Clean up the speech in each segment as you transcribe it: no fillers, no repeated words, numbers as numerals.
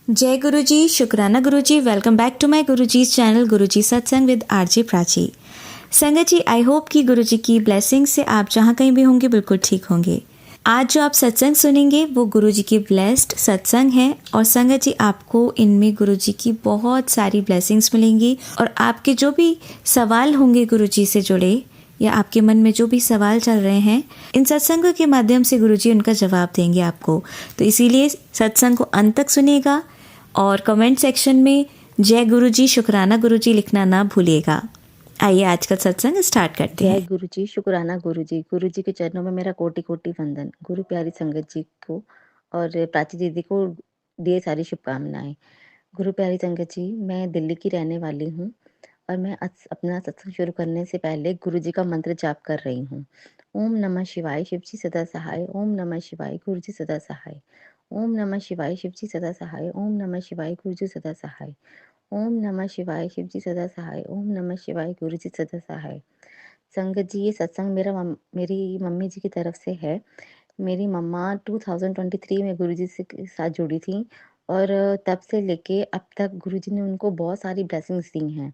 जय गुरु जी, शुक्राना गुरु जी। Welcome back to my Guru ji channel गुरु जी सत्संग विद आरजे प्राची। संगत जी, आई होप कि गुरु जी की ब्लेसिंग से आप जहाँ कहीं भी होंगे बिल्कुल ठीक होंगे। आज जो आप सत्संग सुनेंगे वो गुरु जी की ब्लेस्ड सत्संग है और संगत जी आपको इनमें गुरु जी की बहुत सारी ब्लेसिंग्स मिलेंगी और आपके जो भी सवाल होंगे गुरु जी से जुड़े या आपके मन में जो भी सवाल चल रहे हैं, इन सत्संगों के माध्यम से गुरु जी उनका जवाब देंगे आपको। तो इसीलिए सत्संग को अंत तक सुनिएगा और कमेंट सेक्शन में जय गुरु जी, शुक्राना गुरु जी लिखना ना भूलिएगा। आइए आज का सत्संग स्टार्ट करते जय हैं। गुरु जी, शुक्राना गुरु जी के चरणों में मेरा कोटि कोटि वंदन। गुरु प्यारी संगत जी को और प्राची दीदी को दिए सारी शुभकामनाएं। गुरु प्यारी संगत जी, मैं दिल्ली की रहने वाली हूँ और मैं अपना सत्संग शुरू करने से पहले गुरु जी का मंत्र जाप कर रही हूँ। ओम नमः शिवाय, शिव जी सदा सहाय। ओम नमः शिवाय, गुरु जी सदा सहाय। ओम नमः शिवाय, शिव जी सदा सहाय। ओम नमः शिवाय, गुरु जी सदा सहाय। ओम नमः शिवाय, शिव जी सदा सहाय। ओम नमः शिवाय, गुरु जी सदा सहाय। संगत जी, ये सत्संग मेरी मम्मी जी की तरफ से है। मेरी मम्मा 2023 में गुरुजी से के साथ जुड़ी थी और तब से लेके अब तक गुरुजी ने उनको बहुत सारी ब्लेसिंग्स दी हैं।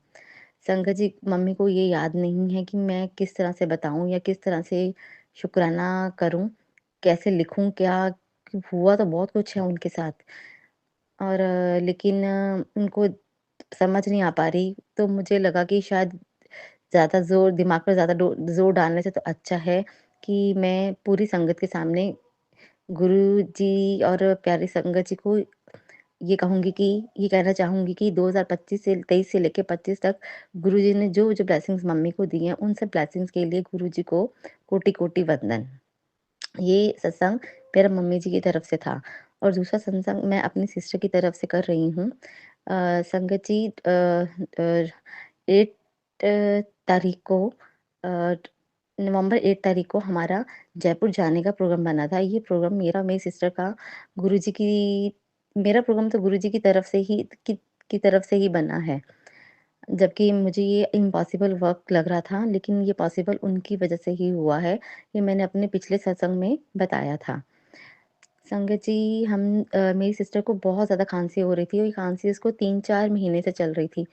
संगत जी, मम्मी को ये याद नहीं है कि मैं किस तरह से बताऊँ या किस तरह से शुक्राना करूँ, कैसे लिखूँ, क्या हुआ तो बहुत कुछ है उनके साथ और लेकिन उनको समझ नहीं आ पा रही, तो मुझे लगा कि शायद ज़्यादा ज़ोर दिमाग पर ज़्यादा ज़ोर डालने से तो अच्छा है कि मैं पूरी संगत के सामने गुरु जी और प्यारी संगत जी को ये कहना चाहूँगी कि 2025 से 23 से लेके 25 तक गुरु जी ने जो ब्लेसिंग्स मम्मी को दी हैं, उन सब ब्लेसिंग्स के लिए गुरु जी को कोटि-कोटि वंदन। ये सत्संग मेरा मम्मी जी की तरफ से था और दूसरा सत्संग मैं अपनी सिस्टर की तरफ से कर रही हूँ। संगत जी, 8 तारीख को अ, नवंबर 8 तारीख को हमारा जयपुर जाने का प्रोग्राम बना था। ये प्रोग्राम मेरी सिस्टर का गुरुजी की मेरा प्रोग्राम तो गुरुजी की तरफ से ही बना है। जबकि मुझे ये इम्पॉसिबल वर्क लग रहा था, लेकिन ये पॉसिबल उनकी वजह से ही हुआ है। ये मैंने अपने पिछले सत्संग में बताया था। संगत जी, मेरी सिस्टर को बहुत ज़्यादा खाँसी हो रही थी और ये खाँसी उसको 3-4 महीने से चल रही थी।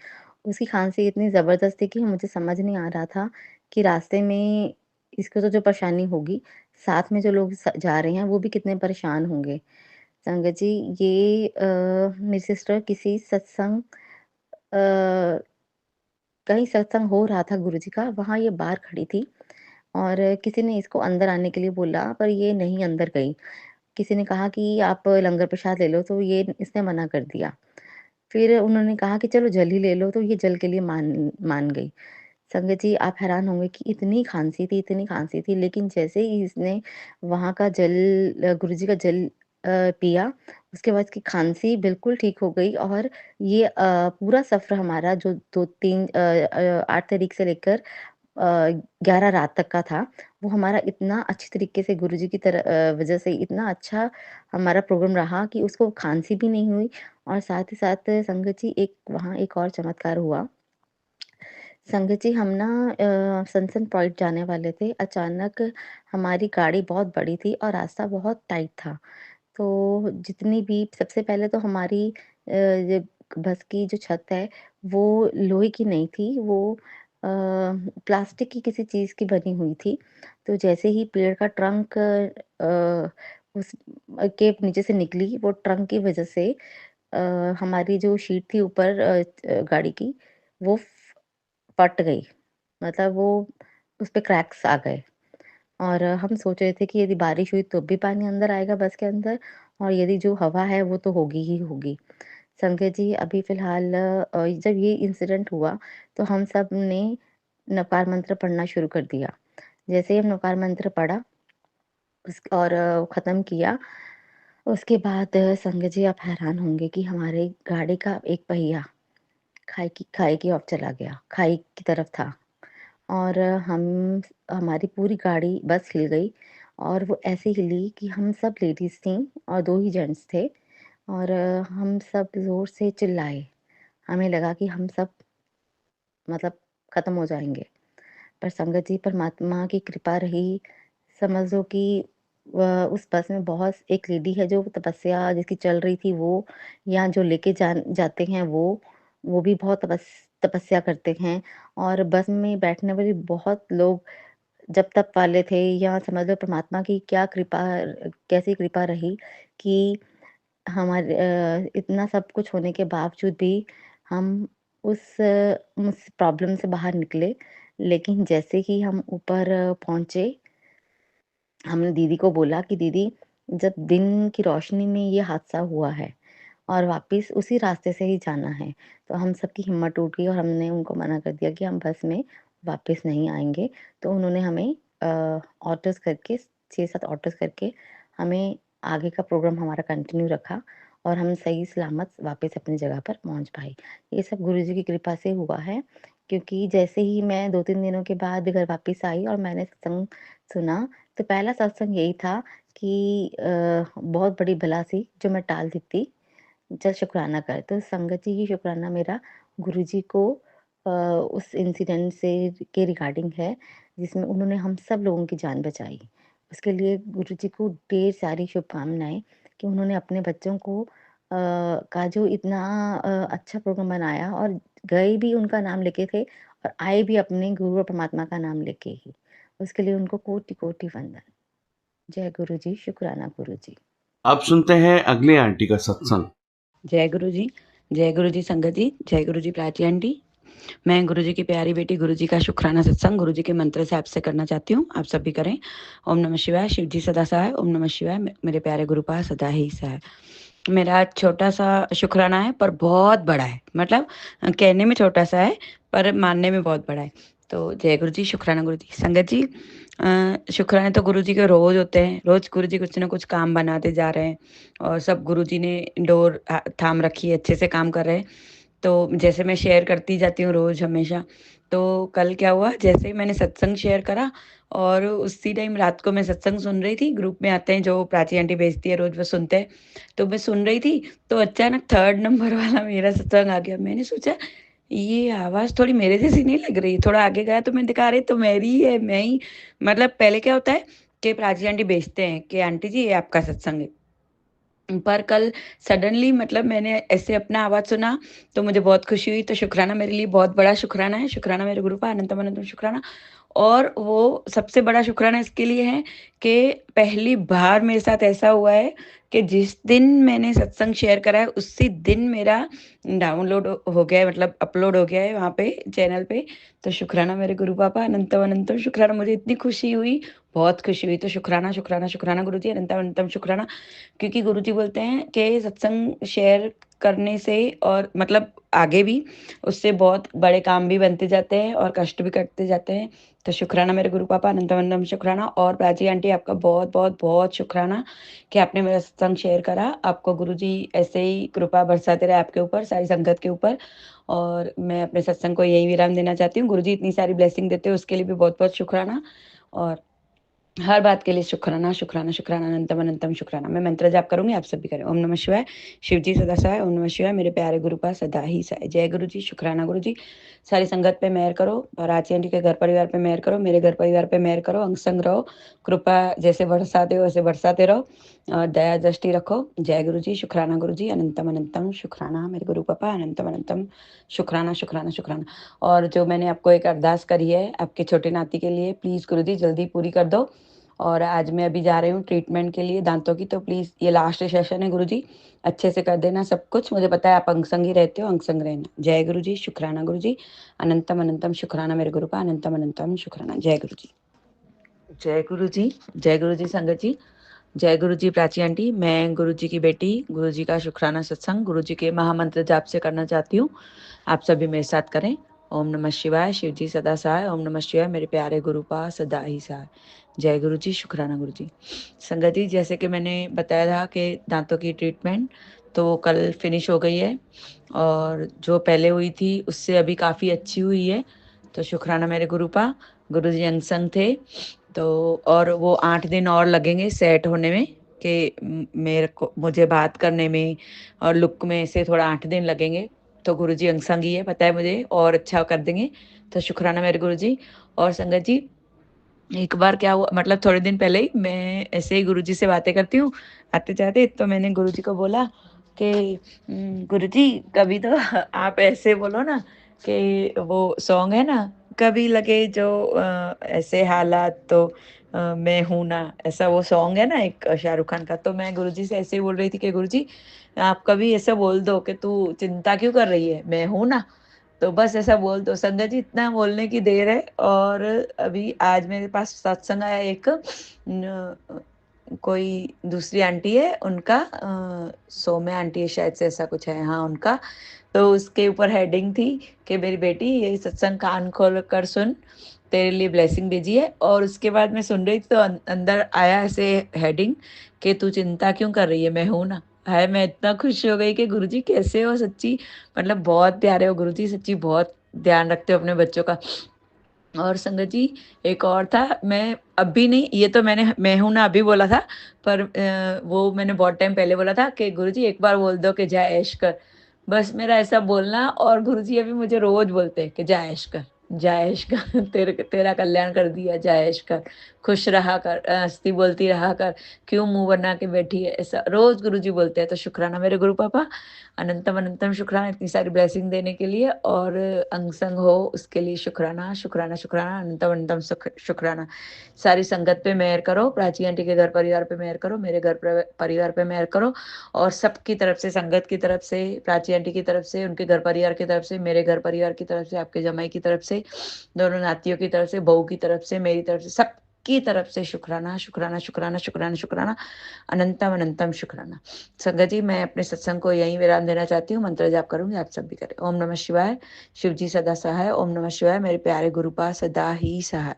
उसकी खाँसी इतनी ज़बरदस्त थी कि मुझे समझ नहीं आ रहा था कि रास्ते में इसको तो जो परेशानी होगी, साथ में जो लोग जा रहे हैं वो भी कितने परेशान होंगे। संगत जी, मेरी सिस्टर अ, कहीं सत्संग हो रहा था गुरुजी का, वहाँ ये बाहर खड़ी थी और किसी ने इसको अंदर आने के लिए बोला, पर ये नहीं अंदर गई। किसी ने कहा कि आप लंगर प्रसाद ले लो, तो ये इसने मना कर दिया। फिर उन्होंने कहा कि चलो जल ही ले लो, तो ये जल के लिए मान मान गई। संगत जी, आप हैरान होंगे कि इतनी खाँसी थी, लेकिन जैसे ही इसने वहाँ का गुरुजी का जल पिया, उसके बाद इसकी खाँसी बिल्कुल ठीक हो गई और ये पूरा सफ़र हमारा जो 8 तारीख से लेकर 11 रात तक का था, वो हमारा इतना अच्छी तरीके से गुरुजी की वज़ह से इतना अच्छा हमारा प्रोग्राम रहा कि उसको खाँसी भी नहीं हुई और साथ ही साथ संगत जी, एक और चमत्कार हुआ। संगत जी, हम ना सनसन पॉइंट जाने वाले थे। अचानक हमारी गाड़ी बहुत बड़ी थी और रास्ता बहुत टाइट था। तो जितनी भी सबसे पहले तो हमारी ये बस की जो छत है, वो लोहे की नहीं थी, वो प्लास्टिक की किसी चीज़ की बनी हुई थी। तो जैसे ही पेड़ का ट्रंक उस के नीचे से निकली, वो ट्रंक की वज़ह से अ, हमारी जो शीट थी ऊपर गाड़ी की, वो फट गई। मतलब वो उसपे क्रैक्स आ गए और हम सोच रहे थे कि यदि बारिश हुई तो भी पानी अंदर आएगा बस के अंदर और यदि जो हवा है वो तो होगी ही होगी। संगत जी, अभी फ़िलहाल जब ये इंसिडेंट हुआ तो हम सब ने नवकार मंत्र पढ़ना शुरू कर दिया। जैसे ही हम नवकार मंत्र पढ़ा ख़त्म किया, उसके बाद संगत जी, आप हैरान होंगे कि हमारे गाड़ी का एक पहिया खाई की ओर चला गया, खाई की तरफ था। और हमारी पूरी गाड़ी बस हिल गई और वो ऐसे हिली कि हम सब लेडीज़ थीं और 2 ही जेंट्स थे और हम सब ज़ोर से चिल्लाए। हमें लगा कि हम सब मतलब ख़त्म हो जाएँगे। पर संगत जी, परमात्मा की कृपा रही, समझ लो कि उस बस में बहुत एक लेडी है जो तपस्या जिसकी चल रही थी वो, या जो लेके जाते हैं वो भी बहुत तपस्या करते हैं। और बस में बैठने वाले बहुत लोग जप तप वाले थे, या समझ लो परमात्मा की क्या कृपा, कैसी कृपा रही कि हमारे इतना सब कुछ होने के बावजूद भी हम उस प्रॉब्लम से बाहर निकले। लेकिन जैसे ही हम ऊपर पहुँचे, हमने दीदी को बोला कि दीदी, जब दिन की रोशनी में ये हादसा हुआ है और वापस उसी रास्ते से ही जाना है, तो हम सबकी हिम्मत टूट गई और हमने उनको मना कर दिया कि हम बस में वापस नहीं आएँगे। तो उन्होंने हमें ऑटोज़ करके 6-7 ऑटोज़ करके हमें आगे का प्रोग्राम हमारा कंटिन्यू रखा और हम सही सलामत वापस अपनी जगह पर पहुँच पाए। ये सब गुरुजी की कृपा से हुआ है, क्योंकि जैसे ही मैं 2-3 दिनों के बाद घर वापस आई और मैंने सत्संग सुना, तो पहला सत्संग यही था कि बहुत बड़ी बला थी जो मैं टाल देती, चल शुक्राना कर। तो संगत जी, ये शुक्राना मेरा गुरुजी को उस इंसिडेंट से के रिगार्डिंग है, जिसमें उन्होंने हम सब लोगों की जान बचाई। उसके लिए गुरुजी को ढेर सारी शुभकामनाएँ कि उन्होंने अपने बच्चों को का जो इतना अच्छा प्रोग्राम बनाया, और गए भी उनका नाम लेके थे और आए भी अपने गुरु और परमात्मा का नाम लेके ही। उसके लिए उनको कोटि-कोटि वंदन। जय गुरुजी, शुक्राना गुरुजी। अब सुनते हैं अगली आंटी का सत्संग। जय गुरु जी, जय गुरु जी संगत जी, जय गुरु जी प्राची आंटी। मैं गुरु जी की प्यारी बेटी गुरु जी का शुक्राना सत्संग गुरु जी के मंत्र से आपसे करना चाहती हूँ। आप सब भी करें। ओम नमः शिवाय, शिव जी सदा सहाय। ओम नमः शिवाय, मेरे प्यारे गुरुपाद सदा ही सहाय। मेरा छोटा सा शुक्राना है पर बहुत बड़ा है, मतलब कहने में छोटा सा है पर मानने में बहुत बड़ा है। तो जय गुरु जी, शुक्राना गुरु जी। संगत जी, शुक्राने तो गुरु जी के रोज होते हैं। रोज गुरु जी कुछ ना कुछ काम बनाते जा रहे हैं और सब गुरु जी ने डोर थाम रखी है, अच्छे से काम कर रहे हैं। तो जैसे मैं शेयर करती जाती हूँ रोज हमेशा। तो कल क्या हुआ, जैसे ही मैंने सत्संग शेयर करा और उसी टाइम रात को मैं सत्संग सुन रही थी। ग्रुप में आते हैं जो प्राची आंटी भेजती है, रोज वो सुनते हैं। तो मैं सुन रही थी तो अचानक 3rd नंबर वाला मेरा सत्संग आ गया। मैंने सोचा ये आवाज थोड़ी मेरे जैसी नहीं लग रही। थोड़ा आगे गया तो मैं दिखा रही तो मेरी ही है, मैं ही। मतलब पहले क्या होता है कि प्राची आंटी भेजते हैं कि आंटी जी ये आपका सत्संग है, पर कल सडनली मतलब मैंने ऐसे अपना आवाज सुना तो मुझे बहुत खुशी हुई। तो शुक्राना मेरे लिए बहुत बड़ा शुक्राना है। शुक्राना मेरे गुरु का अनंतम अनंतम शुक्राना। और वो सबसे बड़ा शुक्राना इसके लिए है कि पहली बार मेरे साथ ऐसा हुआ है कि जिस दिन मैंने सत्संग शेयर करा है उसी दिन मेरा डाउनलोड हो गया है, मतलब अपलोड हो गया है वहाँ पे चैनल पे। तो शुक्राना मेरे गुरु पापा, अनंतम अनंतम शुक्राना। मुझे इतनी खुशी हुई, बहुत खुशी हुई। तो शुक्राना शुक्राना शुक्राना गुरु जी, अनंतम अनंतम शुक्राना। क्योंकि गुरुजी बोलते हैं कि सत्संग शेयर करने से और मतलब आगे भी उससे बहुत बड़े काम भी बनते जाते हैं और कष्ट भी कटते जाते हैं। तो शुक्राना मेरे गुरु पापा, अनंतम अनंतम शुक्राना। और प्राची आंटी आपका बहुत बहुत बहुत शुक्राना कि आपने मेरा सत्संग शेयर करा। आपको गुरुजी ऐसे ही कृपा बरसाते रहे आपके ऊपर, सारी संगत के ऊपर। और मैं अपने सत्संग को यही विराम देना चाहती हूँ। गुरुजी इतनी सारी ब्लेसिंग देते हैं उसके लिए भी बहुत बहुत शुक्राना। और हर बात के लिए शुक्राना शुक्राना शुक्राना, अनंतम अनंतम शुक्राना। मैं मंत्र जाप करूंगी, आप सब भी करें। ओम नमः शिवाय, शिव जी सदा सहाय। ओम नमः शिवाय, मेरे प्यारे गुरु पास सदा ही सहाय। जय गुरु जी, शुक्राना गुरु जी। सारी संगत पे मेहर करो और आची आंटी के घर परिवार पे मेहर करो, मेरे घर परिवार पे मेहर करो। अंग संग रहो, कृपा जैसे बरसाते हो वैसे बरसाते रहो और दया दृष्टि रखो। जय गुरु जी, शुक्राना गुरु जी, अनंतम अनंतम शुक्राना मेरे गुरु पापा, अनंतम अनंतम शुक्राना शुक्राना शुक्राना। और जो मैंने आपको एक अरदास करी है आपके छोटे नाती के लिए, प्लीज गुरु जी जल्दी पूरी कर दो। और आज मैं अभी जा रही हूँ ट्रीटमेंट के लिए दांतों की, तो प्लीज ये लास्ट सेशन है गुरु जी, अच्छे से कर देना सब कुछ। मुझे पता है आप अंग संग ही रहते हो, अंग संग रहना। जय गुरु जी, शुक्राना गुरु जी, अनंतम अनंतम शुक्राना मेरे गुरु का, अनंतम अनंतम शुक्राना। जय गुरु जी, जय गुरु जी, जय गुरु जी संगत जी, जय गुरु जी प्राची आंटी। मैं गुरु जी की बेटी गुरु जी का शुक्राना सत्संग गुरु जी के महामंत्र जाप से करना चाहती हूँ। आप सभी मेरे साथ करें। ओम नमः शिवाय, शिव जी सदा सहाय। ओम नमः शिवाय, मेरे प्यारे गुरु पा सदा ही सहाय। जय गुरु जी, शुक्राना गुरु जी। संगत जी, जैसे कि मैंने बताया था कि दांतों की ट्रीटमेंट तो कल फिनिश हो गई है और जो पहले हुई थी उससे अभी काफ़ी अच्छी हुई है। तो शुक्राना मेरे गुरु पा। गुरु जी अंग थे तो, और वो 8 दिन और लगेंगे सेट होने में कि मेरे को मुझे बात करने में और लुक में से थोड़ा 8 दिन लगेंगे। तो गुरुजी अंग संग ही है, पता है मुझे, और अच्छा कर देंगे। तो शुक्राना मेरे गुरुजी। और संगत जी, एक बार क्या हुआ, मतलब थोड़े दिन पहले ही मैं ऐसे ही गुरुजी से बातें करती हूँ आते जाते, तो मैंने गुरुजी को बोला कि गुरुजी कभी तो आप ऐसे बोलो ना कि वो सॉन्ग है ना, कभी लगे जो ऐसे हालात तो मैं हूं ना, ऐसा वो सॉन्ग है ना एक शाहरुख खान का। तो मैं गुरुजी से ऐसे ही बोल रही थी कि गुरुजी आप कभी ऐसा बोल दो कि तू चिंता क्यों कर रही है, मैं हूं ना। तो बस ऐसा बोल दो संगत जी, इतना बोलने की देर है। और अभी आज मेरे पास सत्संग आया एक, कोई दूसरी आंटी है उनका, सौम्या आंटी है शायद से, ऐसा कुछ है हाँ उनका। तो उसके ऊपर हेडिंग थी कि मेरी बेटी ये सत्संग कान खोल कर सुन, तेरे लिए ब्लेसिंग भेजी है। और उसके बाद मैं सुन रही थी तो अंदर आया ऐसे हेडिंग कि तू चिंता क्यों कर रही है, मैं हूं ना। हाय मैं इतना खुश हो गई कि गुरुजी कैसे हो सच्ची, मतलब बहुत प्यारे हो गुरुजी, सच्ची बहुत ध्यान रखते हो अपने बच्चों का। और संगत जी एक और था, मैं अभी नहीं, ये तो मैंने मैं हूं ना अभी बोला था, पर वो मैंने बहुत टाइम पहले बोला था कि गुरुजी एक बार बोल दो कि जय ऐश कर। बस मेरा ऐसा बोलना, और गुरुजी अभी मुझे रोज बोलते हैं कि जय ऐश कर, जय ऐश कर, तेरा कल्याण कर दिया, जय ऐश कर, खुश रहा कर, हंसती बोलती रहा कर, क्यों मुंह बना के बैठी है, ऐसा रोज गुरुजी बोलते हैं। तो शुक्राना मेरे गुरु पापा, अनंतम अनंतम शुक्राना इतनी सारी ब्लेसिंग देने के लिए, और अंग संग हो उसके लिए शुक्राना शुक्राना शुक्राना, अनंतम अनंतम शुक्राना। सारी संगत पे मेहर करो, प्राची आंटी के घर परिवार पे मेहर करो, मेरे घर परिवार पे मेहर करो, और सबकी तरफ से, संगत की तरफ से, प्राची आंटी की तरफ से, उनके घर परिवार की तरफ से, मेरे घर परिवार की तरफ से, आपके जमाई की तरफ से, दोनों नातियों की तरफ से, बहू की तरफ से, मेरी तरफ से, सब की तरफ से शुक्राना शुक्राना शुक्राना शुक्राना शुक्राना, अनंतम अनंतम शुक्राना। संगत जी मैं अपने सत्संग को यहीं विराम देना चाहती हूँ, मंत्र जाप करूंगी, आप सब भी करें। ओम नमः शिवाय, शिव जी सदा सहाय, ओम नमः शिवाय, मेरे प्यारे गुरुपा सदा ही सहाय।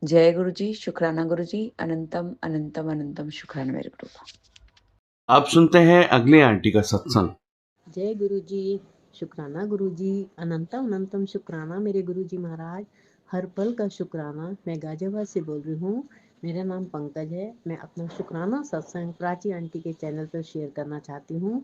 जय गुरु जी, शुक्राना गुरु जी, अनंतम अनंतम अनंतम शुक्राना मेरे गुरुपा। अब सुनते हैं अगली आंटी का सत्संग। जय गुरु जी, शुक्राना गुरु जी, अनंतम अनंतम शुक्राना मेरे गुरु जी महाराज, हर पल का शुक्राना। मैं गाजियाबाद से बोल रही हूँ, मेरा नाम पंकज है। मैं अपना शुक्राना सत्संग प्राची आंटी के चैनल पर शेयर करना चाहती हूँ।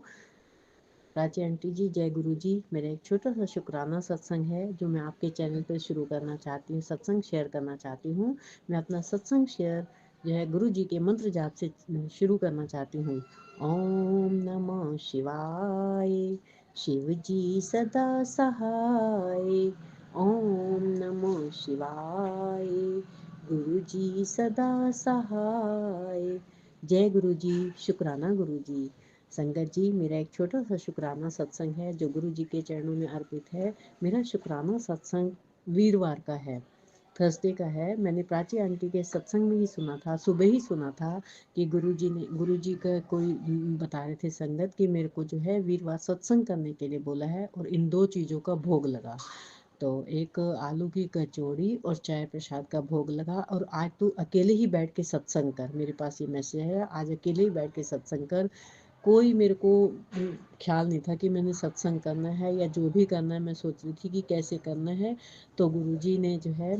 प्राची आंटी जी जय गुरु जी, मेरा एक छोटा सा शुक्राना सत्संग है जो मैं आपके चैनल पर शुरू करना चाहती हूँ, सत्संग शेयर करना चाहती हूँ। मैं अपना सत्संग शेयर जो है गुरु जी के मंत्र जाप से शुरू करना चाहती हूँ। ओम नमः शिवाय, शिव जी सदा सहाय। ओम नमः शिवाय, गुरु जी सदा सहाय। जय गुरु जी, शुक्राना गुरु जी। संगत जी मेरा एक छोटा सा शुक्राना सत्संग है जो गुरु जी के चरणों में अर्पित है। मेरा शुक्राना सत्संग वीरवार का है, थर्सडे का है। मैंने प्राची आंटी के सत्संग में ही सुना था, सुबह ही सुना था कि गुरु जी का कोई बता रहे थे संगत कि मेरे को जो है वीरवार सत्संग करने के लिए बोला है और इन दो चीज़ों का भोग लगा। तो एक आलू की कचौड़ी और चाय प्रसाद का भोग लगा। और आज तू अकेले ही बैठ के सत्संग कर, मेरे पास ये मैसेज है, आज अकेले ही बैठ के सत्संग कर। कोई मेरे को ख्याल नहीं था कि मैंने सत्संग करना है या जो भी करना है, मैं सोच रही थी कि कैसे करना है। तो गुरुजी ने जो है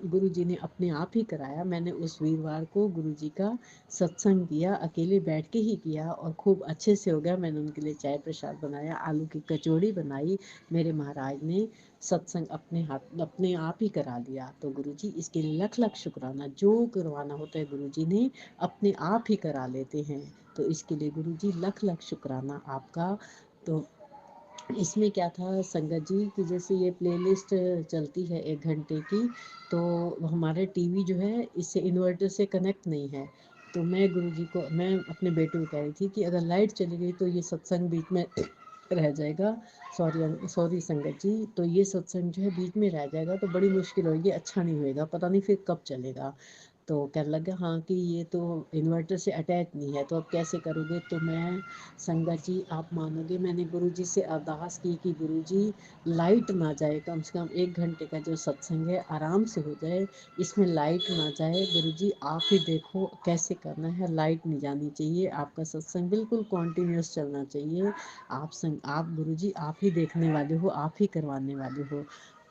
गुरुजी ने अपने आप ही कराया। मैंने उस वीरवार को गुरुजी का सत्संग किया, अकेले बैठ के ही किया और खूब अच्छे से हो गया। मैंने उनके लिए चाय प्रसाद बनाया, आलू की कचौड़ी बनाई। मेरे महाराज ने सत्संग अपने आप ही करा लिया। तो गुरुजी इसके लिए लख लख शुक्राना। जो करवाना होता है गुरुजी ने अपने आप ही करा लेते हैं, तो इसके लिए गुरुजी लख लख शुक्राना आपका। तो इसमें क्या था संगत जी कि जैसे ये प्लेलिस्ट चलती है 1 घंटे की, तो हमारे टीवी जो है इससे इन्वर्टर से कनेक्ट नहीं है। तो मैं अपने बेटे को कह रही थी कि अगर लाइट चली गई तो ये सत्संग बीच में रह जाएगा। सॉरी संगत जी, तो ये सत्संग जो है बीच में रह जाएगा तो बड़ी मुश्किल होगी, अच्छा नहीं होएगा, पता नहीं फिर कब चलेगा। तो कहने लगा हाँ कि ये तो इन्वर्टर से अटैच नहीं है, तो अब कैसे करोगे। तो मैं संगत जी आप मानोगे, मैंने गुरुजी से अरदास की कि गुरुजी लाइट ना जाए, कम से कम 1 घंटे का जो सत्संग है आराम से हो जाए, इसमें लाइट ना जाए। गुरुजी आप ही देखो कैसे करना है, लाइट नहीं जानी चाहिए, आपका सत्संग बिल्कुल कॉन्टीन्यूस चलना चाहिए। आप गुरुजी आप ही देखने वाले हो, आप ही करवाने वाले हो।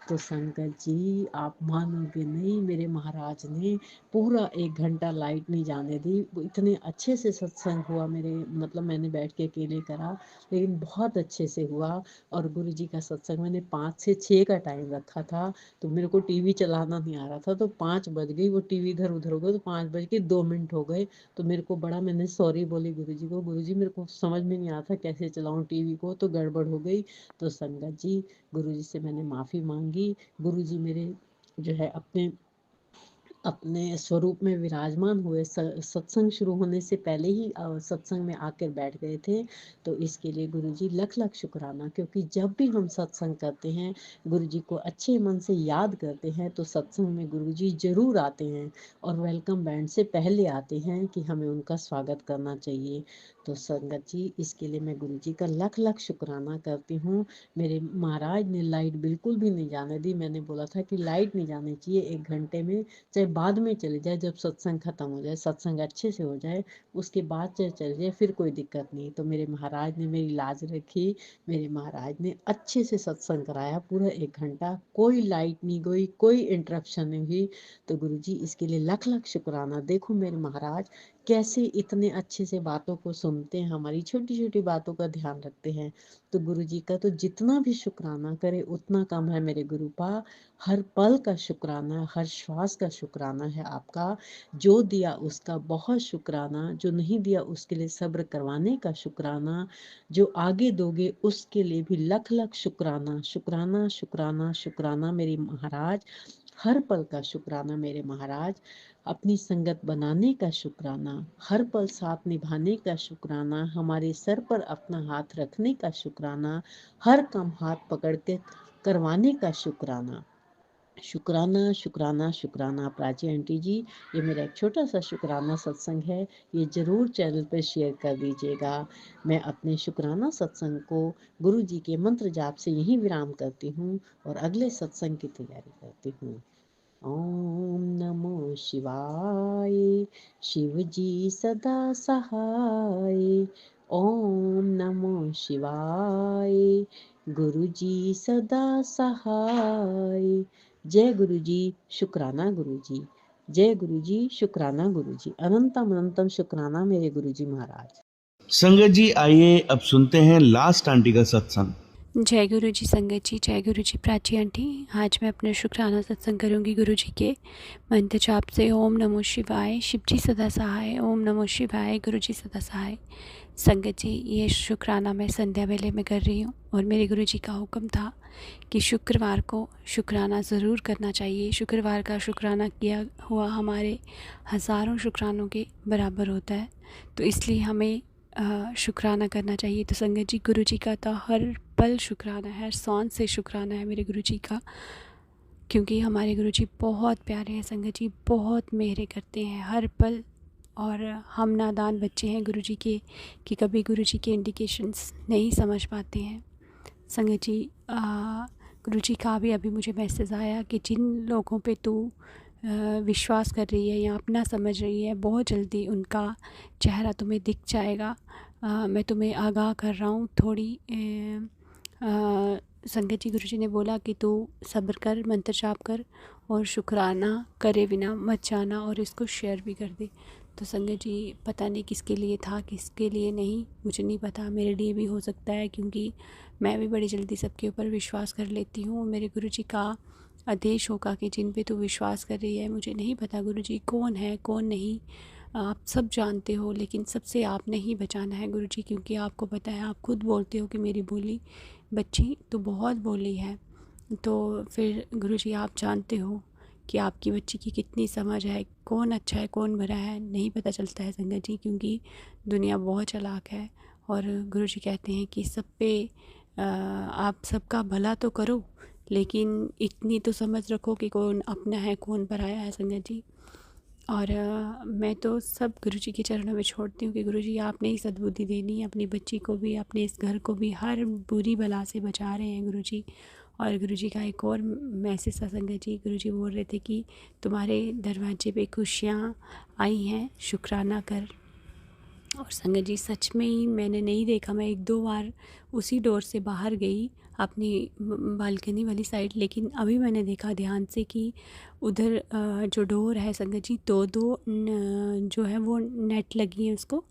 तो संगत जी आप मानोगे नहीं, मेरे महाराज ने पूरा 1 घंटा लाइट नहीं जाने दी। वो इतने अच्छे से सत्संग हुआ मेरे, मतलब मैंने बैठ के अकेले करा, लेकिन बहुत अच्छे से हुआ। और गुरुजी का सत्संग मैंने 5 से 6 का टाइम रखा था, तो मेरे को टीवी चलाना नहीं आ रहा था, तो 5 बज गई, वो टीवी इधर-उधर हो गया, तो 5 बज के 2 मिनट हो गए। तो मेरे को बड़ा, मैंने सॉरी बोली गुरुजी को, गुरुजी मेरे को समझ में नहीं आता कैसे चलाऊँ टीवी को, तो गड़बड़ हो गई। तो संगत जी गुरुजी से मैंने माफ़ी माँगी। गुरुजी मेरे जो है अपने अपने स्वरूप में विराजमान हुए, सत्संग शुरू होने से पहले ही सत्संग में आकर बैठ गए थे। तो इसके लिए गुरुजी लख लख शुक्राना, क्योंकि जब भी हम सत्संग करते हैं, गुरुजी को अच्छे मन से याद करते हैं, तो सत्संग में गुरुजी जरूर आते हैं और वेलकम बैंड से पहले आते हैं कि हमें उनका स्वागत करना चाहिए। तो संगत जी इसके लिए मैं गुरुजी का लख लख शुक्राना करती हूँ। मेरे महाराज ने लाइट बिल्कुल भी नहीं जाने दी। मैंने बोला था कि लाइट नहीं जानी चाहिए 1 घंटे में, चाहे बाद में चली जाए, जब सत्संग खत्म हो जाए, सत्संग अच्छे से हो जाए, उसके बाद चाहे चली जाए, फिर कोई दिक्कत नहीं। तो मेरे महाराज ने मेरी लाज रखी, मेरे महाराज ने अच्छे से सत्संग कराया पूरा 1 घंटा, कोई लाइट नहीं गई, कोई इंटरप्शन नहीं हुई। तो गुरुजी इसके लिए लख लख शुक्राना। देखो मेरे महाराज कैसे इतने अच्छे से बातों को सुनते हैं, हमारी छोटी छोटी बातों का ध्यान रखते हैं। तो गुरुजी का तो जितना भी शुक्राना करे उतना कम है मेरे गुरुपा। हर पल का शुक्राना, हर श्वास का शुक्राना है आपका। जो दिया उसका बहुत शुक्राना, जो नहीं दिया उसके लिए सब्र करवाने का शुक्राना, जो आगे दोगे उसके लिए भी लख लख शुक्राना। शुक्राना शुक्राना शुक्राना मेरे महाराज, हर पल का शुक्राना मेरे महाराज। अपनी संगत बनाने का शुक्राना, हर पल साथ निभाने का शुक्राना, हमारे सर पर अपना हाथ रखने का शुक्राना, हर काम हाथ पकड़ के करवाने का शुक्राना। शुक्राना शुक्राना शुक्राना। प्राची आंटी जी, ये मेरा एक छोटा सा शुक्राना सत्संग है, ये जरूर चैनल पर शेयर कर दीजिएगा। मैं अपने शुक्राना सत्संग को गुरु जी के मंत्र जाप से यहीं विराम करती हूँ और अगले सत्संग की तैयारी करती हूँ। ओम नमो शिवाय, शिव जी सदा सहाय। ओम नमो शिवाय, गुरु जी सदा सहाय। जय गुरु जी, शुक्राना गुरु जी। जय गुरु जी, शुक्राना गुरु जी। अनंतम अनंतम शुक्राना मेरे गुरु जी महाराज। संगत जी आइए अब सुनते हैं लास्ट आंटी का सत्संग। जय गुरु जी संगत जी, जय गुरु जी प्राची आंटी। आज मैं अपना शुक्राना सत्संग करूंगी गुरु जी के मंत्र जाप से। ओम नमो शिवाय, शिव जी सदा सहाय। ओम नमो शिवाय, गुरु जी सदा सहाय। संगत जी ये शुक्राना मैं संध्या वेले में कर रही हूँ और मेरे गुरु जी का हुक्म था कि शुक्रवार को शुक्राना ज़रूर करना चाहिए। शुक्रवार का शुक्राना किया हुआ हमारे हज़ारों शुक्रानों के बराबर होता है, तो इसलिए हमें शुक्राना करना चाहिए। तो संगत जी गुरु जी का तो हर पल शुक्राना है, हर सांस से शुक्राना है मेरे गुरु जी का, क्योंकि हमारे गुरु जी बहुत प्यारे हैं। संगत जी बहुत मेहरे करते हैं हर पल, और हम नादान बच्चे हैं गुरु जी के कि कभी गुरु जी के इंडिकेशंस नहीं समझ पाते हैं। संगत जी गुरु जी का भी अभी मुझे मैसेज आया कि जिन लोगों पे तू विश्वास कर रही है या अपना समझ रही है, बहुत जल्दी उनका चेहरा तुम्हें दिख जाएगा। मैं तुम्हें आगाह कर रहा हूँ थोड़ी। संगत जी गुरु जी ने बोला कि तू सब्र कर, मंत्र जाप कर और शुक्राना करे बिना मत जाना और इसको शेयर भी कर दे। तो संगत जी पता नहीं किसके लिए था, किसके लिए नहीं, मुझे नहीं पता। मेरे लिए भी हो सकता है, क्योंकि मैं भी बड़ी जल्दी सबके ऊपर विश्वास कर लेती हूँ। मेरे गुरु जी का आदेश होगा कि जिन पे तू विश्वास कर रही है, मुझे नहीं पता गुरु जी कौन है कौन नहीं, आप सब जानते हो, लेकिन सबसे आपने ही बचाना है गुरु जी, क्योंकि आपको पता है, आप खुद बोलते हो कि मेरी बोली बच्ची तो बहुत बोली है। तो फिर गुरु जी आप जानते हो कि आपकी बच्ची की कितनी समझ है, कौन अच्छा है कौन बुरा है नहीं पता चलता है संगत जी, क्योंकि दुनिया बहुत चालाक है। और गुरु जी कहते हैं कि सब पे आप सबका भला तो करो, लेकिन इतनी तो समझ रखो कि कौन अपना है कौन पराया है संगत जी। और मैं तो सब गुरु जी के चरणों में छोड़ती हूँ कि गुरु जी आपने ही सद्बुद्धि देनी है, अपनी बच्ची को भी, अपने इस घर को भी हर बुरी बला से बचा रहे हैं गुरु जी। और गुरु जी का एक और मैसेज था संगत जी, गुरु जी बोल रहे थे कि तुम्हारे दरवाजे पे खुशियाँ आई हैं, शुक्राना कर। और संगत जी सच में ही मैंने नहीं देखा। मैं 1-2 बार उसी डोर से बाहर गई अपनी बालकनी वाली साइड, लेकिन अभी मैंने देखा ध्यान से कि उधर जो डोर है संगत जी, दो जो है वो नेट लगी है उसको।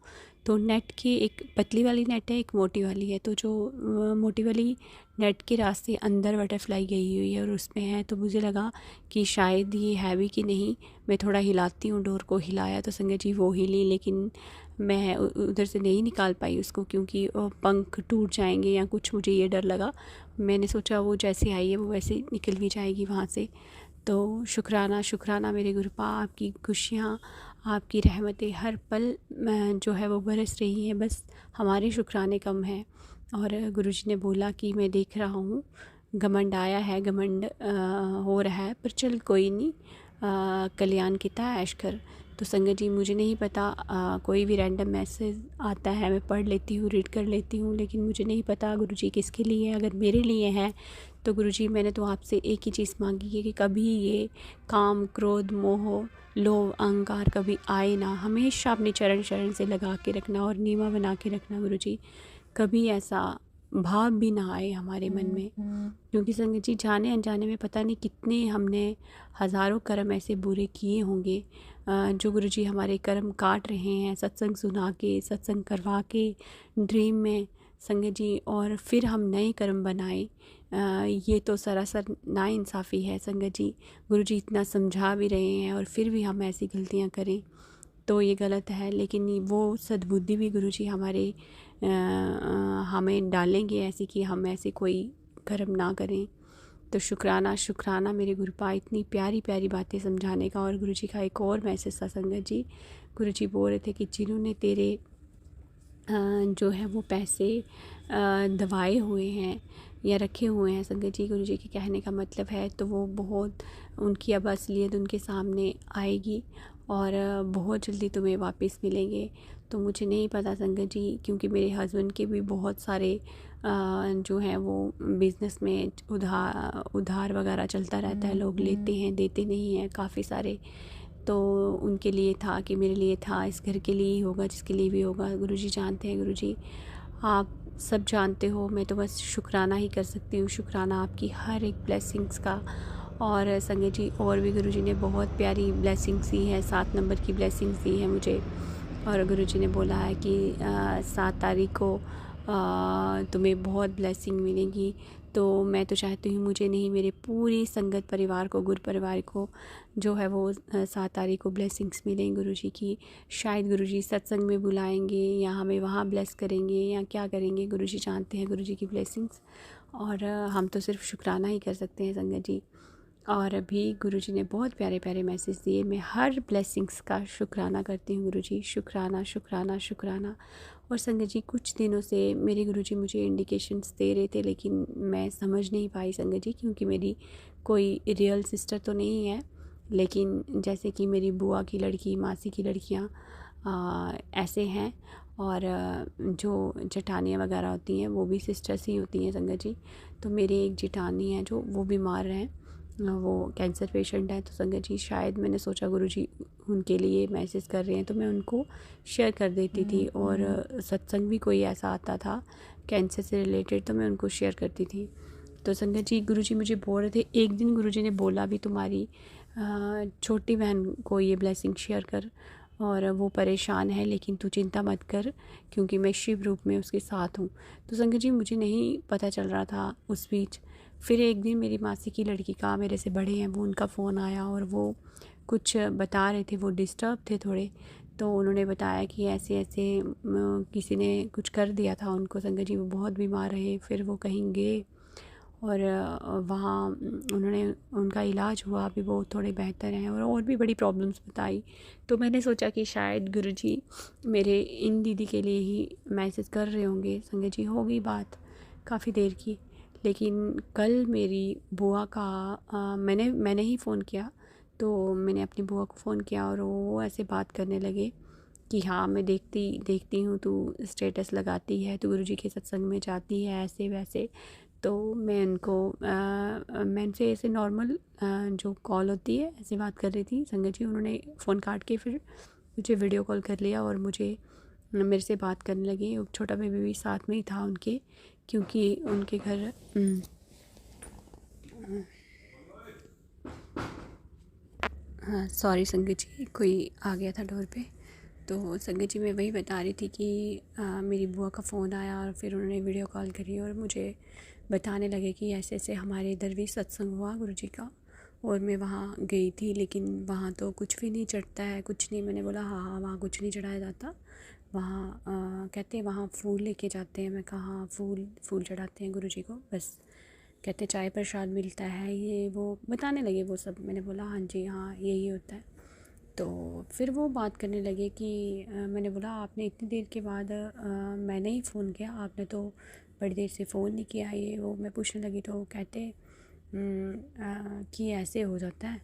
तो नेट की एक पतली वाली नेट है, एक मोटी वाली है। तो जो मोटी वाली नेट के रास्ते अंदर बटरफ्लाई गई हुई है और उसमें है। तो मुझे लगा कि शायद ये हैवी कि नहीं। मैं थोड़ा हिलाती हूँ, डोर को हिलाया तो संगत जी वो हिली, लेकिन मैं उधर से नहीं निकाल पाई उसको, क्योंकि पंख टूट जाएंगे या कुछ, मुझे ये डर लगा। मैंने सोचा वो जैसे आई है वो वैसे निकल भी जाएगी वहाँ से। तो शुक्राना शुक्राना मेरे गुरुपा, आपकी खुशियाँ, आपकी रहमतें हर पल जो है वो बरस रही हैं। बस हमारे शुक्राने कम हैं। और गुरुजी ने बोला कि मैं देख रहा हूँ घमंड आया है, घमंड हो रहा है, पर चल कोई नहीं, कल्याण किता ऐश कर। तो संगत जी मुझे नहीं पता, कोई भी रैंडम मैसेज आता है मैं पढ़ लेती हूँ, रीड कर लेती हूँ, लेकिन मुझे नहीं पता गुरुजी किसके लिए है। अगर मेरे लिए है तो गुरुजी मैंने तो आपसे एक ही चीज़ मांगी है कि कभी ये काम, क्रोध, मोह, लोभ, अहंकार कभी आए ना। हमेशा अपने चरण शरण से लगा के रखना और नीवा बना के रखना गुरुजी। कभी ऐसा भाव भी ना आए हमारे मन में, क्योंकि संगत जी जाने अनजाने में पता नहीं कितने हमने हज़ारों कर्म ऐसे बुरे किए होंगे, जो गुरुजी हमारे कर्म काट रहे हैं सत्संग सुना के, सत्संग करवा के, ड्रीम में संगत जी, और फिर हम नए कर्म बनाए। ये तो सरासर नाइंसाफ़ी है संगत जी। गुरुजी इतना समझा भी रहे हैं और फिर भी हम ऐसी गलतियां करें तो ये गलत है। लेकिन वो सद्बुद्धि भी गुरुजी हमारे हमें डालेंगे ऐसी कि हम ऐसे कोई कर्म ना करें। तो शुक्राना शुक्राना मेरे गुरुपा, इतनी प्यारी प्यारी बातें समझाने का। और गुरुजी का एक और मैसेज था संगत जी, गुरुजी बोल रहे थे कि जिन्होंने तेरे जो है वो पैसे दबाए हुए हैं या रखे हुए हैं संगत जी, गुरुजी के कहने का मतलब है, तो वो बहुत, उनकी अब असलियत उनके सामने आएगी और बहुत जल्दी तुम्हें वापस मिलेंगे। तो मुझे नहीं पता संगत जी, क्योंकि मेरे हस्बैंड के भी बहुत सारे जो हैं वो बिज़नेस में उधार वगैरह चलता रहता है, लोग लेते हैं देते नहीं हैं काफ़ी सारे। तो उनके लिए था कि मेरे लिए था, इस घर के लिए ही होगा, जिसके लिए भी होगा। गुरुजी जानते हैं, गुरुजी आप सब जानते हो। मैं तो बस शुक्राना ही कर सकती हूँ, शुक्राना आपकी हर एक ब्लेसिंग्स का। और संगत जी और भी गुरुजी ने बहुत प्यारी ब्लेसिंग्स दी है, 7 नंबर की ब्लेसिंग्स दी है मुझे। और गुरुजी ने बोला है कि 7 तारीख को तुम्हें बहुत ब्लेसिंग मिलेगी। तो मैं तो चाहती हूँ, मुझे नहीं, मेरे पूरी संगत परिवार को, गुरु परिवार को जो है वो 7 तारीख को ब्लेसिंग्स मिलेंगी गुरुजी की। शायद गुरुजी सत्संग में बुलाएंगे या हमें वहाँ ब्लेस करेंगे या क्या करेंगे, गुरुजी जानते हैं गुरुजी की ब्लेसिंग्स। और हम तो सिर्फ शुक्राना ही कर सकते हैं संगत जी। और अभी गुरुजी ने बहुत प्यारे प्यारे मैसेज दिए। मैं हर ब्लेसिंग्स का शुक्राना करती हूँ गुरुजी, शुक्राना शुक्राना शुक्राना। और संगत जी कुछ दिनों से मेरे गुरुजी मुझे इंडिकेशंस दे रहे थे, लेकिन मैं समझ नहीं पाई संगत जी, क्योंकि मेरी कोई रियल सिस्टर तो नहीं है, लेकिन जैसे कि मेरी बुआ की लड़की, मासी की लड़कियाँ ऐसे हैं। और जो जेठानियाँ वगैरह होती हैं वो भी सिस्टर्स ही होती हैं संगत जी। तो मेरी एक जेठानी है जो वो बीमार हैं, वो कैंसर पेशेंट है। तो संगत जी शायद मैंने सोचा गुरुजी उनके लिए मैसेज कर रहे हैं तो मैं उनको शेयर कर देती थी। और सत्संग भी कोई ऐसा आता था कैंसर से रिलेटेड तो मैं उनको शेयर करती थी। तो संगत जी गुरुजी मुझे बोल रहे थे, एक दिन गुरुजी ने बोला भी तुम्हारी छोटी बहन को ये ब्लेसिंग शेयर कर, और वो परेशान है लेकिन तू चिंता मत कर, क्योंकि मैं शिव रूप में उसके साथ हूँ। तो संगत जी मुझे नहीं पता चल रहा था उस बीच। फिर एक दिन मेरी मासी की लड़की का, मेरे से बड़े हैं वो, उनका फ़ोन आया और वो कुछ बता रहे थे, वो डिस्टर्ब थे थोड़े। तो उन्होंने बताया कि ऐसे ऐसे किसी ने कुछ कर दिया था उनको संगत जी, वो बहुत बीमार रहे। फिर वो कहीं गए और वहाँ उन्होंने, उनका इलाज हुआ, अभी वो थोड़े बेहतर हैं। और भी बड़ी प्रॉब्लम्स बताई। तो मैंने सोचा कि शायद गुरुजी मेरे इन दीदी के लिए ही मैसेज कर रहे होंगे। संगत जी हो गई बात काफ़ी देर की, लेकिन कल मेरी बुआ का मैंने ही फ़ोन किया। तो मैंने अपनी बुआ को फ़ोन किया और वो ऐसे बात करने लगे कि हाँ मैं देखती हूँ तू स्टेटस लगाती है, तू गुरुजी के सत्संग में जाती है, ऐसे वैसे। तो मैं उनको मैं उनसे ऐसे नॉर्मल जो कॉल होती है ऐसे बात कर रही थी संगत जी। उन्होंने फ़ोन काट के फिर मुझे वीडियो कॉल कर लिया और मुझे मेरे से बात करने लगे। वो छोटा बेबी भी साथ में ही था उनके, क्योंकि उनके घर हाँ सॉरी संगत जी, कोई आ गया था डोर पे। तो संगत जी मैं वही बता रही थी कि मेरी बुआ का फ़ोन आया और फिर उन्होंने वीडियो कॉल करी और मुझे बताने लगे कि ऐसे ऐसे हमारे इधर भी सत्संग हुआ गुरुजी का, और मैं वहाँ गई थी, लेकिन वहाँ तो कुछ भी नहीं चढ़ता है, कुछ नहीं। मैंने बोला हाँ हाँ वहाँ कुछ नहीं चढ़ाया जाता, वहाँ कहते हैं वहाँ फूल लेके जाते हैं। मैं कहा हाँ फूल चढ़ाते हैं गुरुजी को बस। कहते चाय प्रसाद मिलता है, ये वो बताने लगे वो सब। मैंने बोला हाँ जी हाँ यही होता है। तो फिर वो बात करने लगे कि मैंने बोला आपने इतनी देर के बाद मैंने ही फ़ोन किया, आपने तो बड़ी देर से फ़ोन नहीं किया, ये वो। मैं पूछने लगी तो कहते कि ऐसे हो जाता है।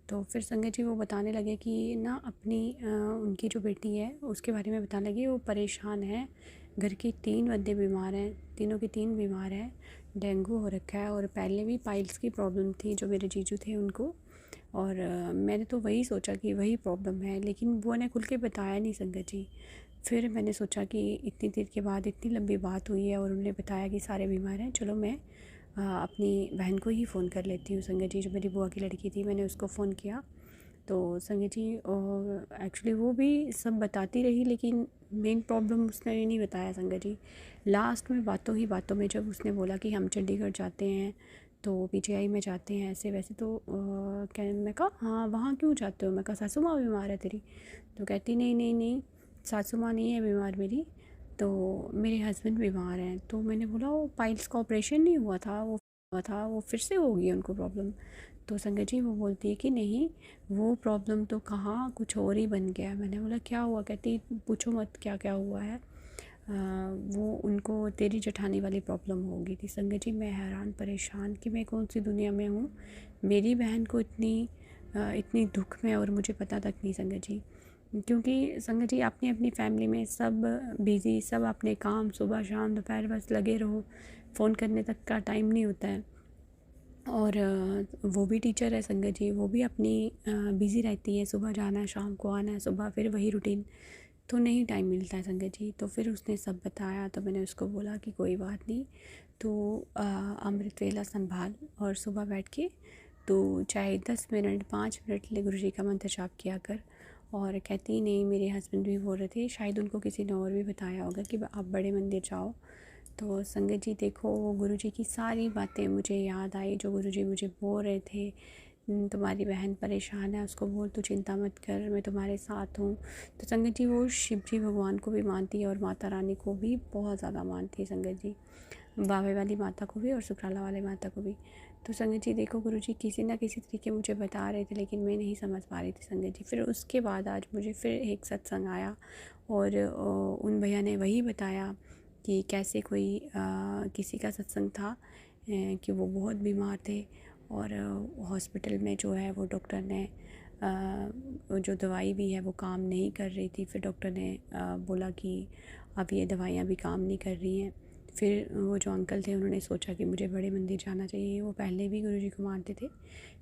तो फिर संगत जी वो बताने लगे कि ना अपनी उनकी जो बेटी है उसके बारे में बताने लगे। वो परेशान है, घर के 3 बंदे बीमार हैं, तीनों के 3 बीमार हैं, डेंगू हो रखा है, और पहले भी पाइल्स की प्रॉब्लम थी जो मेरे जीजू थे उनको। और मैंने तो वही सोचा कि वही प्रॉब्लम है, लेकिन वो ने खुल के बताया नहीं संगत जी। फिर मैंने सोचा कि इतनी देर के बाद इतनी लंबी बात हुई है और उन्होंने बताया कि सारे बीमार हैं, चलो मैं अपनी बहन को ही फ़ोन कर लेती हूँ संगत जी, जो मेरी बुआ की लड़की थी। मैंने उसको फ़ोन किया तो संगत जी एक्चुअली वो भी सब बताती रही, लेकिन मेन प्रॉब्लम उसने नहीं बताया संगत जी। लास्ट में बातों ही बातों में जब उसने बोला कि हम चंडीगढ़ जाते हैं तो पीजीआई में जाते हैं ऐसे वैसे, तो क्या मैं कहा हाँ वहाँ क्यों जाते हो। मैं कहा सासू माँ बीमार है तेरी। तो कहती नहीं नहीं नहीं सासू माँ नहीं है बीमार मेरी, तो मेरे हस्बैंड बीमार हैं। तो मैंने बोला वो पाइल्स का ऑपरेशन नहीं हुआ था, वो फिर से होगी उनको प्रॉब्लम। तो संगत जी वो बोलती है कि नहीं वो प्रॉब्लम तो कहाँ कुछ और ही बन गया। मैंने बोला क्या हुआ। कहती पूछो मत क्या क्या हुआ है, वो उनको तेरी जठानी वाली प्रॉब्लम हो गई थी। संगत जी मैं हैरान परेशान कि मैं कौन सी दुनिया में हूँ, मेरी बहन को इतनी दुख में और मुझे पता तक नहीं संगत जी। क्योंकि संगत जी अपनी अपनी फैमिली में सब बिज़ी, सब अपने काम सुबह शाम दोपहर बस लगे रहो, फ़ोन करने तक का टाइम नहीं होता है। और वो भी टीचर है संगत जी, वो भी अपनी बिज़ी रहती है, सुबह जाना है शाम को आना है, सुबह फिर वही रूटीन, तो नहीं टाइम मिलता है संगत जी। तो फिर उसने सब बताया तो मैंने उसको बोला कि कोई बात नहीं, तो अमृत वेला संभाल और सुबह बैठ के तो चाहे 10 मिनट 5 मिनट ले गुरुजी का मंत्र जाप किया कर। और कहती नहीं मेरे हस्बैंड भी बोल रहे थे, शायद उनको किसी ने और भी बताया होगा कि आप बड़े मंदिर जाओ। तो संगत जी देखो वो गुरुजी की सारी बातें मुझे याद आई जो गुरुजी मुझे बोल रहे थे। तुम्हारी बहन परेशान है, उसको बोल तू चिंता मत कर, मैं तुम्हारे साथ हूँ। तो संगत जी वो शिव जी भगवान को भी मानती है और माता रानी को भी बहुत ज़्यादा मानती है संगत जी, बावे वाली माता को भी और सुकराला वाले माता को भी। तो संगत जी देखो गुरुजी किसी ना किसी तरीके मुझे बता रहे थे, लेकिन मैं नहीं समझ पा रही थी संगत जी। फिर उसके बाद आज मुझे फिर एक सत्संग आया और उन भैया ने वही बताया कि कैसे कोई किसी का सत्संग था कि वो बहुत बीमार थे और हॉस्पिटल में जो है वो डॉक्टर ने जो दवाई भी है वो काम नहीं कर रही थी। फिर डॉक्टर ने बोला कि अब ये दवाइयाँ भी काम नहीं कर रही हैं। फिर वो जो अंकल थे उन्होंने सोचा कि मुझे बड़े मंदिर जाना चाहिए, वो पहले भी गुरुजी को मानते थे।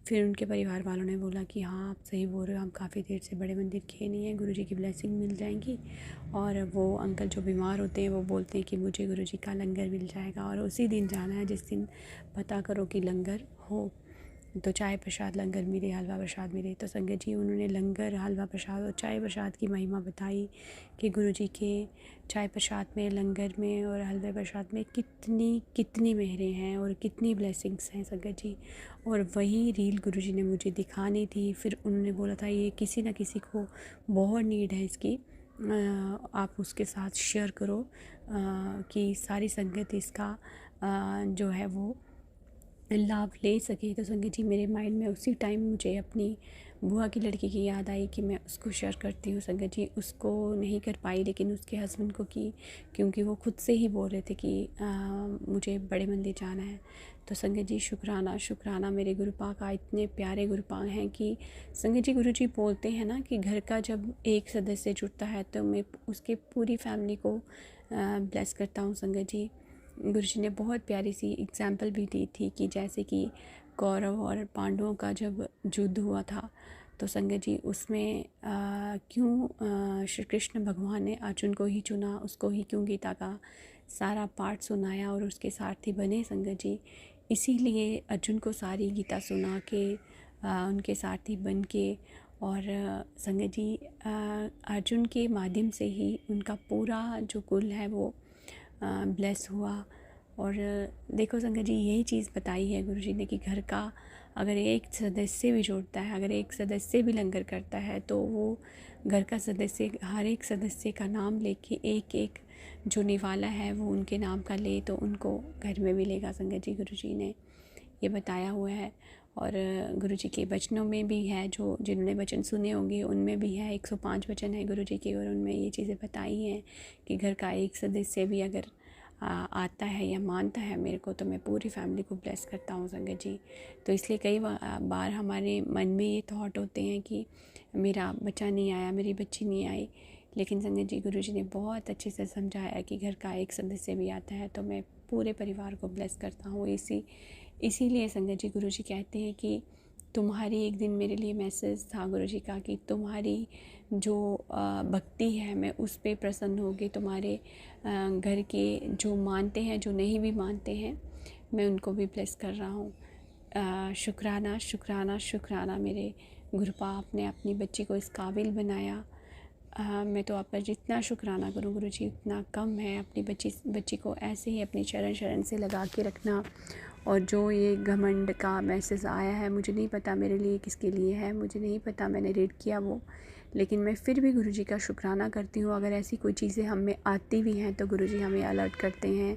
फिर उनके परिवार वालों ने बोला कि हाँ आप सही बोल रहे हो, हम काफ़ी देर से बड़े मंदिर गए नहीं हैं, गुरुजी की ब्लेसिंग मिल जाएंगी। और वो अंकल जो बीमार होते हैं वो बोलते हैं कि मुझे गुरुजी का लंगर मिल जाएगा और उसी दिन जाना है जिस दिन पता करो कि लंगर हो, तो चाय प्रसाद लंगर मिले, हलवा प्रसाद मिले। तो संगत जी उन्होंने लंगर हलवा प्रसाद और चाय प्रसाद की महिमा बताई कि गुरुजी के चाय प्रसाद में, लंगर में और हलवे प्रसाद में कितनी कितनी मेहरें हैं और कितनी ब्लेसिंग्स हैं संगत जी। और वही रील गुरुजी ने मुझे दिखानी थी। फिर उन्होंने बोला था ये किसी न किसी को बहुत नीड है इसकी, आप उसके साथ शेयर करो कि सारी संगत इसका जो है वो लाभ ले सके। तो संगत जी मेरे माइंड में उसी टाइम मुझे अपनी बुआ की लड़की की याद आई कि मैं उसको शेयर करती हूँ संगत जी। उसको नहीं कर पाई लेकिन उसके हस्बैंड को की, क्योंकि वो खुद से ही बोल रहे थे कि मुझे बड़े मंदिर जाना है। तो संगत जी शुक्राना शुक्राना मेरे गुरुपा का, इतने प्यारे गुरुपा हैं कि संगत जी गुरुजी बोलते हैं ना कि घर का जब एक सदस्य जुड़ता है तो मैं उसके पूरी फैमिली को ब्लेस करता हूँ संगत जी। गुरुजी ने बहुत प्यारी सी एग्जाम्पल भी दी थी कि जैसे कि कौरव और पांडवों का जब युद्ध हुआ था तो संगत जी उसमें क्यों श्री कृष्ण भगवान ने अर्जुन को ही चुना, उसको ही क्यों गीता का सारा पाठ सुनाया और उसके सारथी बने संगत जी, इसीलिए अर्जुन को सारी गीता सुना के उनके सारथी बन के और संगत जी अर्जुन के माध्यम से ही उनका पूरा जो कुल है वो ब्लेस हुआ। और देखो संगत जी यही चीज़ बताई है गुरु जी ने कि घर का अगर एक सदस्य भी जोड़ता है, अगर एक सदस्य भी लंगर करता है तो वो घर का सदस्य हर एक सदस्य का नाम लेके एक एक जो निवाला है वो उनके नाम का ले तो उनको घर में मिलेगा। संगत जी गुरु जी ने ये बताया हुआ है और गुरु जी के वचनों में भी है, जो जिन्होंने वचन सुने होंगे उनमें भी है। 105 वचन है गुरु जी के और उनमें ये चीज़ें बताई हैं कि घर का एक सदस्य भी अगर आता है या मानता है मेरे को तो मैं पूरी फैमिली को ब्लेस करता हूँ संगत जी। तो इसलिए कई बार हमारे मन में ये थॉट होते हैं कि मेरा बच्चा नहीं आया, मेरी बच्ची नहीं आई, लेकिन संगत जी गुरु जी ने बहुत अच्छे से समझाया कि घर का एक सदस्य भी आता है तो मैं पूरे परिवार को ब्लेस करता हूँ। इसीलिए संगत जी गुरु जी कहते हैं कि तुम्हारी एक दिन मेरे लिए मैसेज था गुरु जी का कि तुम्हारी जो भक्ति है मैं उस पे प्रसन्न होगी, तुम्हारे घर के जो मानते हैं जो नहीं भी मानते हैं मैं उनको भी ब्लेस कर रहा हूँ। शुक्राना शुक्राना शुक्राना मेरे गुरुपा, आपने अपनी बच्ची को इस काबिल बनाया। मैं तो आपका जितना शुक्राना करूँ गुरु जी उतना कम है। अपनी बच्ची को ऐसे ही अपनी शरण से लगा के रखना। और जो ये घमंड का मैसेज आया है मुझे नहीं पता मेरे लिए किसके लिए है, मुझे नहीं पता मैंने रीड किया वो, लेकिन मैं फिर भी गुरु जी का शुक्राना करती हूँ। अगर ऐसी कोई चीज़ें हम में आती भी हैं तो गुरु जी हमें अलर्ट करते हैं।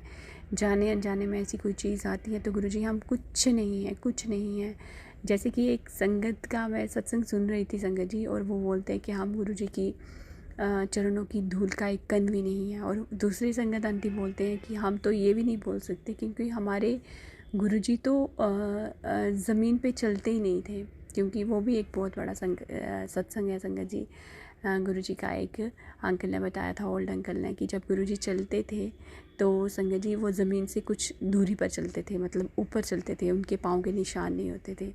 जाने अनजाने में ऐसी कोई चीज़ आती है तो गुरु जी हम कुछ नहीं है। जैसे कि एक संगत का मैं सत्संग सुन रही थी संगत जी, और वो बोलते हैं कि हम गुरु जी की चरणों की धूल का एक कण भी नहीं है। और दूसरी संगत आंटी बोलते हैं कि हम तो ये भी नहीं बोल सकते क्योंकि हमारे गुरुजी तो ज़मीन पे चलते ही नहीं थे, क्योंकि वो भी एक बहुत बड़ा सत्संग है संगत जी। गुरुजी का एक अंकल ने बताया था, ओल्ड अंकल ने, कि जब गुरुजी चलते थे तो संगत जी वो ज़मीन से कुछ दूरी पर चलते थे, मतलब ऊपर चलते थे, उनके पाँव के निशान नहीं होते थे।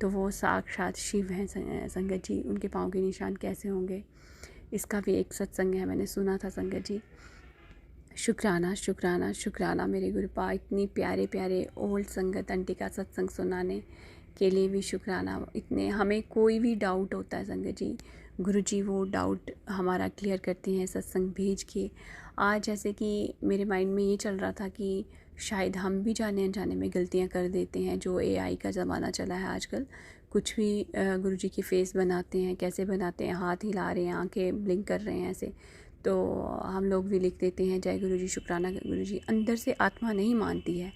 तो वो साक्षात शिव हैं संगत जी, उनके पाँव के निशान कैसे होंगे। इसका भी एक सत्संग है, मैंने सुना था संगत जी। शुक्राना शुक्राना शुक्राना मेरे गुरुपा, इतनी प्यारे प्यारे ओल्ड संगत आंटी का सत्संग सुनाने के लिए भी शुक्राना। इतने हमें कोई भी डाउट होता है संगत जी, गुरुजी वो डाउट हमारा क्लियर करते हैं सत्संग भेज के। आज जैसे कि मेरे माइंड में ये चल रहा था कि शायद हम भी जाने अनजाने में गलतियां कर देते हैं। जो AI का ज़माना चला है आजकल, कुछ भी गुरुजी की फेस बनाते हैं, कैसे बनाते हैं, हाथ हिला रहे हैं, आंखें ब्लिंक कर रहे हैं ऐसे, तो हम लोग भी लिख देते हैं जय गुरुजी शुक्राना गुरुजी। अंदर से आत्मा नहीं मानती है,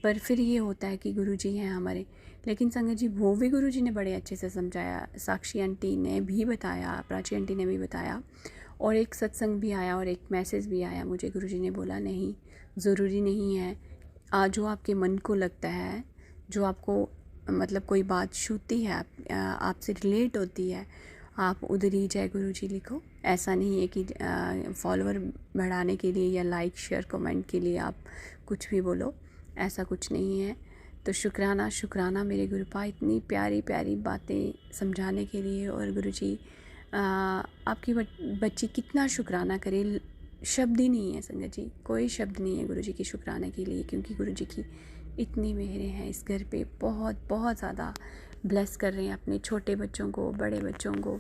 पर फिर ये होता है कि गुरुजी हैं हमारे। लेकिन संगत जी वो भी गुरुजी ने बड़े अच्छे से समझाया, साक्षी आंटी ने भी बताया, प्राची आंटी ने भी बताया, और एक सत्संग भी आया और एक मैसेज भी आया मुझे। गुरुजी ने बोला नहीं, ज़रूरी नहीं है, जो आपके मन को लगता है, जो आपको मतलब कोई बात छूती है, आपसे रिलेट होती है, आप उधर ही जय गुरुजी लिखो। ऐसा नहीं है कि फॉलोअर बढ़ाने के लिए या लाइक शेयर कमेंट के लिए आप कुछ भी बोलो, ऐसा कुछ नहीं है। तो शुक्राना शुक्राना मेरे गुरुपा, इतनी प्यारी प्यारी बातें समझाने के लिए। और गुरुजी आपकी बच्ची कितना शुक्राना करे, शब्द ही नहीं है संगत जी, कोई शब्द नहीं है गुरुजी की शुक्राना के लिए, क्योंकि गुरुजी की इतनी मेहरें हैं इस घर पे, बहुत बहुत ज़्यादा ब्लेस कर रहे हैं अपने छोटे बच्चों को, बड़े बच्चों को,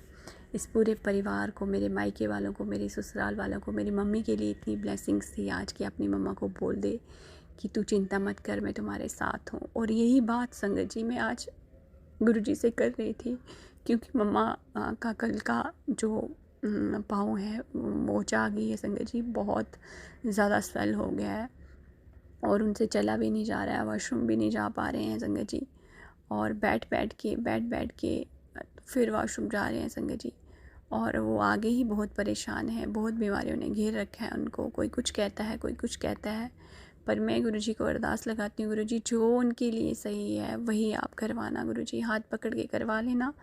इस पूरे परिवार को, मेरे मायके वालों को, मेरे ससुराल वालों को। मेरी मम्मी के लिए इतनी ब्लेसिंग्स थी आज कि अपनी मम्मा को बोल दे कि तू चिंता मत कर, मैं तुम्हारे साथ हूँ। और यही बात संगत जी मैं आज गुरुजी से कर रही थी, क्योंकि मम्मा का कल का जो पाँव है मोचा आ गई है संगत जी, बहुत ज़्यादा स्वेल हो गया है और उनसे चला भी नहीं जा रहा है, वॉशरूम भी नहीं जा पा रहे हैं संगत जी, और बैठ बैठ के फिर वॉशरूम जा रहे हैं संगत जी। और वो आगे ही बहुत परेशान है, बहुत बीमारियों ने घेर रखा है उनको, कोई कुछ कहता है, कोई कुछ कहता है, पर मैं गुरुजी को अरदास लगाती हूँ, गुरुजी जो उनके लिए सही है वही आप करवाना, गुरुजी हाथ पकड़ के करवा लेना।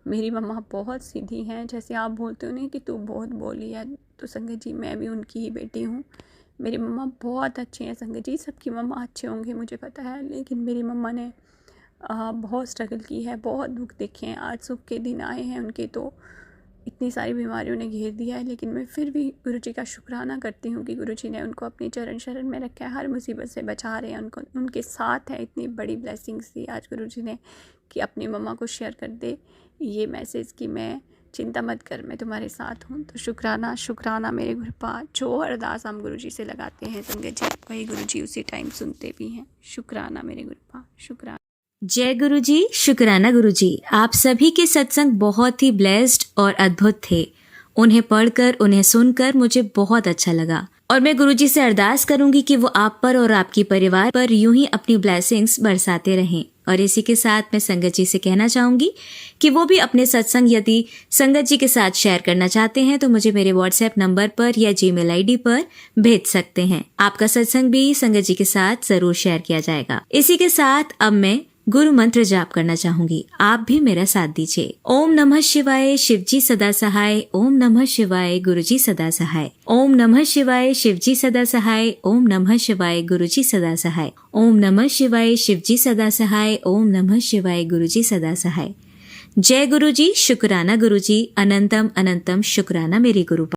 मेरी मम्मा बहुत सीधी हैं, जैसे आप बोलते हो नहीं कि तू बहुत बोली है, तो संगत जी मैं भी उनकी ही बेटी हूँ। मेरी मम्मा बहुत अच्छी हैं संगत जी, सबकी मम्मा अच्छे होंगे मुझे पता है, लेकिन मेरी मम्मा ने बहुत स्ट्रगल की है, बहुत दुख देखे हैं। आज सुख के दिन आए हैं उनके, तो इतनी सारी बीमारियों ने घेर दिया है, लेकिन मैं फिर भी गुरुजी का शुक्राना करती हूँ कि गुरुजी ने उनको अपनी चरण शरण में रखा है, हर मुसीबत से बचा रहे हैं उनको, उनके साथ है। इतनी बड़ी ब्लेसिंग्स दी आज गुरुजी ने कि अपनी मम्मा को शेयर कर दे ये मैसेज कि मैं चिंता मत कर, मैं तुम्हारे साथ हूँ। तो शुक्राना शुक्राना मेरे गुरुपा। जो अरदास हम गुरुजी से लगाते हैं संगत जी, वही गुरुजी उसी टाइम सुनते भी हैं। शुक्राना मेरे गुरुपा, शुक्राना। जय गुरु जी, शुक्राना गुरु जी। आप सभी के सत्संग बहुत ही ब्लेस्ड और अद्भुत थे। उन्हें पढ़कर, उन्हें सुनकर मुझे बहुत अच्छा लगा और मैं गुरु जी से अरदास करूंगी कि वो आप पर और आपके परिवार पर यूं ही अपनी ब्लेसिंग्स बरसाते रहें। और इसी के साथ मैं संगत जी से कहना चाहूंगी कि वो भी अपने सत्संग यदि संगत जी के साथ शेयर करना चाहते हैं तो मुझे मेरे व्हाट्सएप नंबर पर या जीमेल आईडी पर भेज सकते हैं। आपका सत्संग भी संगत जी के साथ जरूर शेयर किया जाएगा। इसी के साथ अब मैं गुरु मंत्र जाप करना चाहूंगी, आप भी मेरा साथ दीजिए। ओम नमः शिवाय, शिवजी सदा सहाय। ओम नमः शिवाय, गुरुजी सदा सहाय। ओम नमः शिवाय, शिवजी सदा सहाय। ओम नमः शिवाय, गुरुजी सदा सहाय। ओम नमः शिवाय, शिवजी सदा सहाय। ओम नमः शिवाय, गुरुजी सदा सहाय। जय गुरु जी, शुक्राना गुरु जी, अनंतम अनंतम शुक्राना मेरे गुरु।